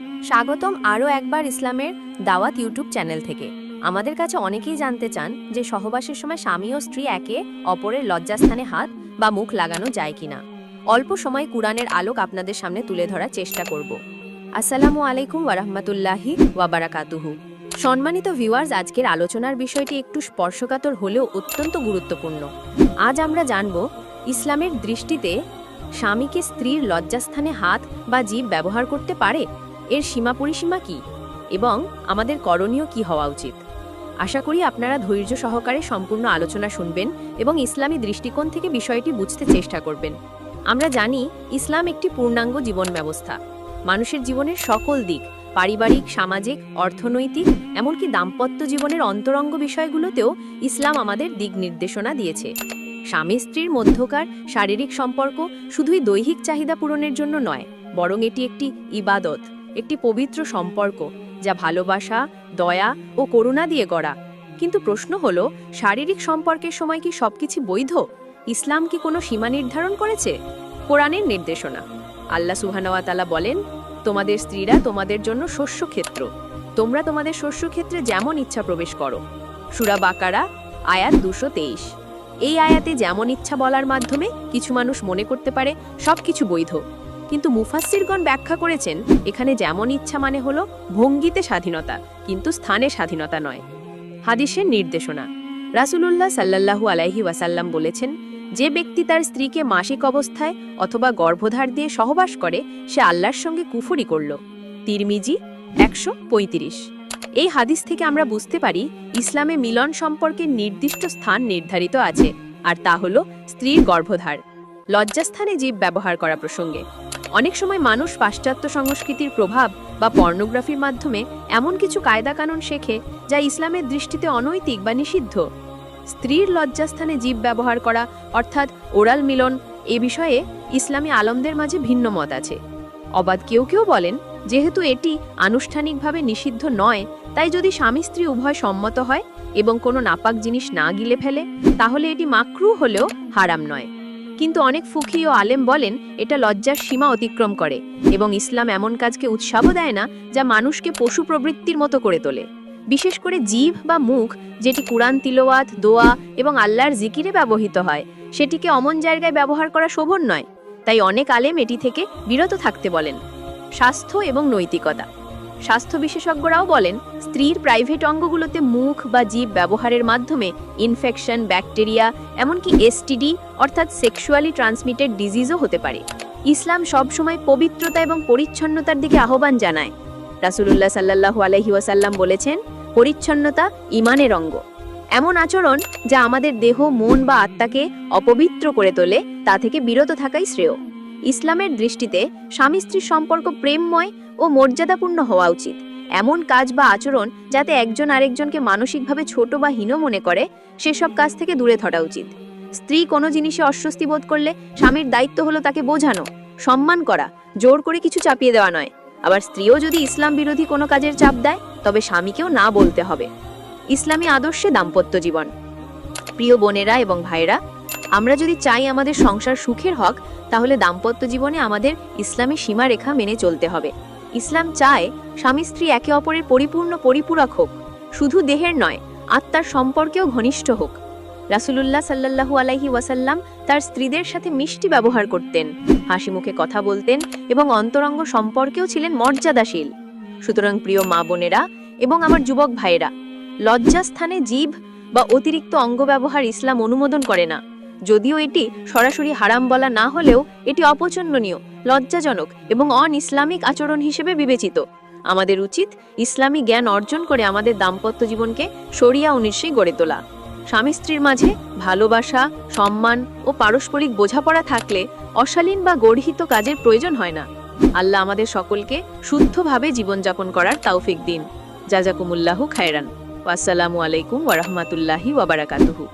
স্বাগতম আরও একবার ইসলামের দাওয়াত ইউটিউব চ্যানেল থেকে। আমাদের কাছে অনেকেই জানতে চান যে সহবাসের সময় স্বামী ও স্ত্রী একে অপরের লজ্জাস্থানে হাত বা মুখ লাগানো যায় কিনা। অল্প সময় কুরআনের আলোক আপনাদের সামনে তুলে ধরার চেষ্টা করব। আসসালামু আলাইকুম ওয়ারাহমাতুল্লাহি ওয়াবারাকাতুহু। সম্মানিত ভিউয়ার্স, আজকের আলোচনার বিষয়টি একটু স্পর্শকাতর হলেও অত্যন্ত গুরুত্বপূর্ণ। আজ আমরা জানব ইসলামের দৃষ্টিতে স্বামীকে স্ত্রীর লজ্জাস্থানে হাত বা জিভ ব্যবহার করতে পারে, এর সীমা পরিসীমা কি এবং আমাদের করণীয় কি হওয়া উচিত। আশা করি আপনারা ধৈর্য সহকারে সম্পূর্ণ আলোচনা শুনবেন এবং ইসলামী দৃষ্টিকোণ থেকে বিষয়টি বুঝতে চেষ্টা করবেন। আমরা জানি ইসলাম একটি পূর্ণাঙ্গ জীবন ব্যবস্থা। মানুষের জীবনের সকল দিক, পারিবারিক, সামাজিক, অর্থনৈতিক, এমনকি দাম্পত্য জীবনের অন্তরঙ্গ বিষয়গুলোতেও ইসলাম আমাদের দিক নির্দেশনা দিয়েছে। স্বামী স্ত্রীর মধ্যকার শারীরিক সম্পর্ক শুধুই দৈহিক চাহিদা পূরণের জন্য নয়, বরং এটি একটি ইবাদত, একটি পবিত্র সম্পর্ক যা ভালোবাসা, দয়া ও করুণা দিয়ে গড়া। কিন্তু প্রশ্ন হলো, শারীরিক সম্পর্কের সময় কি সবকিছু বৈধ? ইসলাম কি কোনো সীমা নির্ধারণ করেছে? কোরআনের নির্দেশনা, আল্লাহ সুবহানাহু ওয়া তাআলা বলেন, তোমাদের স্ত্রীরা তোমাদের জন্য শস্যক্ষেত্র, তোমরা তোমাদের শস্যক্ষেত্রে যেমন ইচ্ছা প্রবেশ করো। সূরা বাকারা আয়াত 223। এই আয়াতে যেমন ইচ্ছা বলার মাধ্যমে কিছু মানুষ মনে করতে পারে সবকিছু বৈধ, কিন্তু মুফাসসিরগণ ব্যাখ্যা করেছেন এখানে যেমন ইচ্ছা মানে হলো ভঙ্গিতে স্বাধীনতা, কিন্তু স্থানে স্বাধীনতা নয়। হাদিসের নির্দেশনা, রাসূলুল্লাহ সাল্লাল্লাহু আলাইহি ওয়াসাল্লাম বলেছেন, যে ব্যক্তি তার স্ত্রীকে মাসিক অবস্থায় অথবা গর্ভধার দিয়ে সহবাস করে সে আল্লাহর সঙ্গে কুফরি করল। তিরমিজি 135। এই হাদিস থেকে আমরা বুঝতে পারি ইসলামে মিলন সম্পর্কের নির্দিষ্ট স্থান নির্ধারিত আছে, আর তা হলো স্ত্রীর গর্ভধার। লজ্জাস্থানে জীব ব্যবহার করা প্রসঙ্গে, অনেক সময় মানুষ পাশ্চাত্য সংস্কৃতির প্রভাব বা পর্নোগ্রাফির মাধ্যমে এমন কিছু কায়দা কানুন শেখে যা ইসলামের দৃষ্টিতে অনৈতিক বা নিষিদ্ধ। স্ত্রীর লজ্জাস্থানে জীব ব্যবহার করা অর্থাৎ ওরাল মিলন, এ বিষয়ে ইসলামী আলেমদের মাঝে ভিন্ন মত আছে। অবাধ কেউ কেউ বলেন, যেহেতু এটি আনুষ্ঠানিকভাবে নিষিদ্ধ নয়, তাই যদি স্বামী স্ত্রী উভয় সম্মত হয় এবং কোনো নাপাক জিনিস না গিলে ফেলে, তাহলে এটি মাকরুহ হলেও হারাম নয়। কিন্তু অনেক ফুকি ও আলেম বলেন এটা লজ্জার সীমা অতিক্রম করে এবং ইসলাম এমন কাজকে উৎসাহ দেয় না যা মানুষকে পশু প্রবৃত্তির মতো করে তোলে। বিশেষ করে জিভ বা মুখ, যেটি কুরআন তিলাওয়াত, দোয়া এবং আল্লাহর জিকিরে ব্যবহৃত হয়, সেটিকে অমন জায়গায় ব্যবহার করা শোভন নয়। তাই অনেক আলেম এটি থেকে বিরত থাকতে বলেন। স্বাস্থ্য এবং নৈতিকতা, স্বাস্থ্য বিশেষজ্ঞরাও বলেন স্ত্রীর প্রাইভেট অঙ্গগুলোতে মুখ বা জিভ ব্যবহারের মাধ্যমে ইনফেকশন, ব্যাকটেরিয়া, এমনকি এসটিডি অর্থাৎ সেক্সুয়ালি ট্রান্সমিটেড ডিজিজও হতে পারে। ইসলাম সবসময় পবিত্রতা এবং পরিচ্ছন্নতার দিকে আহ্বান জানায়। রাসূলুল্লাহ সাল্লাল্লাহু আলাইহি ওয়াসাল্লাম বলেছেন, পরিচ্ছন্নতা ঈমানের অঙ্গ। এমন আচরণ যা আমাদের দেহ, মন বা আত্মাকে অপবিত্র করে তোলে, তা থেকে বিরত থাকাই শ্রেয়। ইসলামের দৃষ্টিতে স্বামী স্ত্রীর সম্পর্ক প্রেমময় ও মর্যাদাপূর্ণ হওয়া উচিত। এমন কাজ বা আচরণ যাতে একজন আরেকজনকে মানসিকভাবে ছোট বা হীন মনে করে, সেসব কাজ থেকে দূরে থাকা উচিত। স্ত্রী কোনো জিনিসে অস্বস্তি বোধ করলে স্বামীর দায়িত্ব হলো তাকে বোঝানো, সম্মান করা, জোর করে কিছু চাপিয়ে দেওয়া নয়। আবার স্ত্রীও যদি ইসলাম বিরোধী কোনো কাজের চাপ দেয়, তবে স্বামীকেও না বলতে হবে। ইসলামী আদর্শে দাম্পত্য জীবন, প্রিয় বোনেরা এবং ভাইরা, আমরা যদি চাই আমাদের সংসার সুখের হোক, তাহলে দাম্পত্য জীবনে আমাদের ইসলামী সীমারেখা মেনে চলতে হবে। ইসলাম চায় স্বামী স্ত্রী একে অপরের পরিপূর্ণ পরিপূরক হোক, শুধু দেহের নয়, আত্মার সম্পর্কেও ঘনিষ্ঠ হোক। রাসূলুল্লাহ সাল্লাল্লাহু আলাইহি ওয়াসাল্লাম তার স্ত্রীদের সাথে মিষ্টি ব্যবহার করতেন, হাসি মুখে কথা বলতেন এবং অন্তরঙ্গ সম্পর্কেও ছিলেন মর্যাদাশীল। সুতরাং প্রিয় মা বোনেরা এবং আমার যুবক ভাইয়েরা, লজ্জাস্থানে জিভ বা অতিরিক্ত অঙ্গ ব্যবহার ইসলাম অনুমোদন করে না। যদিও এটি সরাসরি হারাম বলা না হলেও এটি অপছন্দনীয়, লজ্জাজনক এবং অন-ইসলামিক আচরণ হিসেবে বিবেচিত। আমাদের উচিত ইসলামী জ্ঞান অর্জন করে আমাদের দাম্পত্য জীবনকে শরিয়া অনুযায়ী গড়ে তোলা। স্বামী স্ত্রীর মাঝে ভালোবাসা, সম্মান ও পারস্পরিক বোঝাপড়া থাকলে অশালীন বা গর্হিত কাজের প্রয়োজন হয় না। আল্লাহ আমাদের সকলকে শুদ্ধভাবে জীবনযাপন করার তৌফিক দিন। জাযাকুমুল্লাহু খায়রান। আসসালামু আলাইকুম ওয়া রাহমাতুল্লাহি ওয়া বারাকাতুহু।